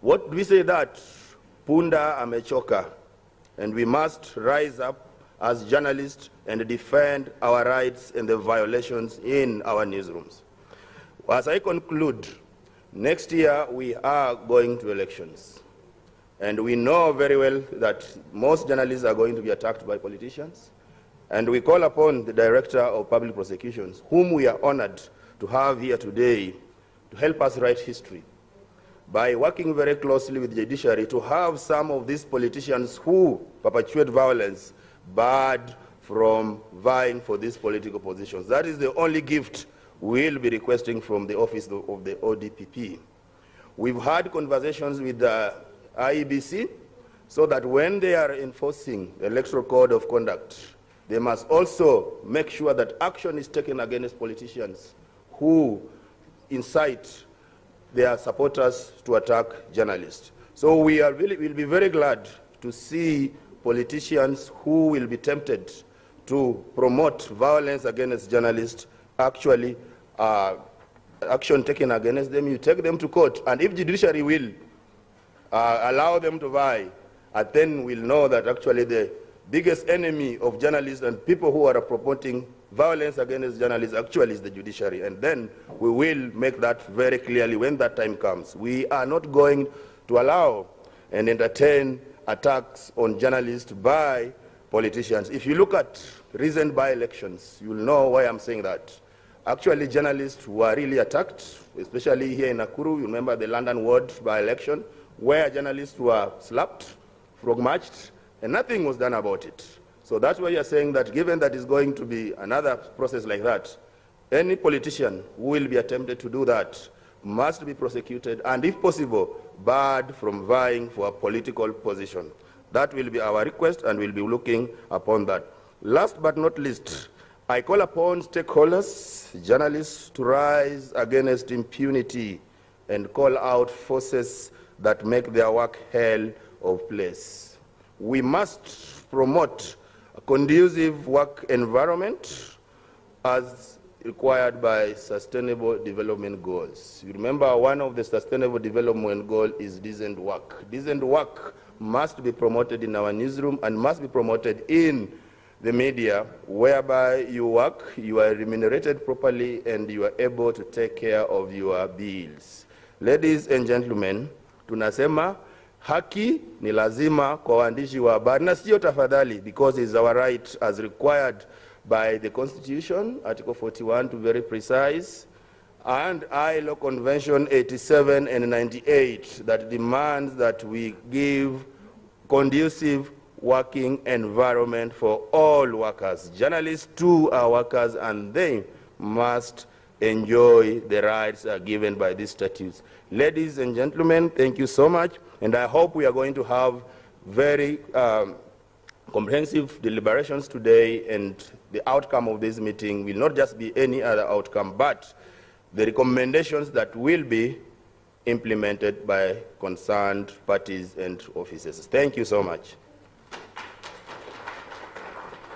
What we say that Punda amechoka, and we must rise up as journalists and defend our rights and the violations in our newsrooms. As I conclude, next year we are going to elections. And we know very well that most journalists are going to be attacked by politicians. And we call upon the Director of Public Prosecutions, whom we are honored to have here today, to help us write history by working very closely with the judiciary to have some of these politicians who perpetuate violence barred from vying for these political positions. That is the only gift we'll be requesting from the office of the ODPP. We've had conversations with the IEBC so that when they are enforcing the Electoral Code of Conduct, they must also make sure that action is taken against politicians who incite their supporters to attack journalists. So we'll be very glad to see politicians who will be tempted to promote violence against journalists actually action taken against them. You take them to court, and if judiciary will allow them to vie, then we'll know that actually the biggest enemy of journalists and people who are promoting violence against journalists actually is the judiciary. And then we will make that very clearly when that time comes. We are not going to allow and entertain attacks on journalists by politicians. If you look at recent by-elections, you'll know why I'm saying that. Actually, journalists were really attacked, especially here in Nakuru. You remember the London ward by-election, where journalists were slapped, frog-marched, and nothing was done about it. So that's why you're saying that given that is going to be another process like that, any politician who will be attempted to do that must be prosecuted and, if possible, barred from vying for a political position. That will be our request, and we'll be looking upon that. Last but not least, I call upon stakeholders, journalists, to rise against impunity and call out forces that make their work hell of place. We must promote a conducive work environment as required by Sustainable Development Goals. You remember one of the Sustainable Development Goals is decent work. Decent work must be promoted in our newsroom and must be promoted in the media, whereby you work, you are remunerated properly, and you are able to take care of your bills. Ladies and gentlemen, tunasema haki ni lazima kwa waandishi wa habari, na sio tafadhali, because it's our right as required by the Constitution, Article 41 to be very precise, and ILO Convention 87 and 98 that demands that we give conducive working environment for all workers. Journalists too are workers, and they must enjoy the rights given by these statutes. Ladies and gentlemen, thank you so much, and I hope we are going to have very comprehensive deliberations today, and the outcome of this meeting will not just be any other outcome, but the recommendations that will be implemented by concerned parties and officers. Thank you so much.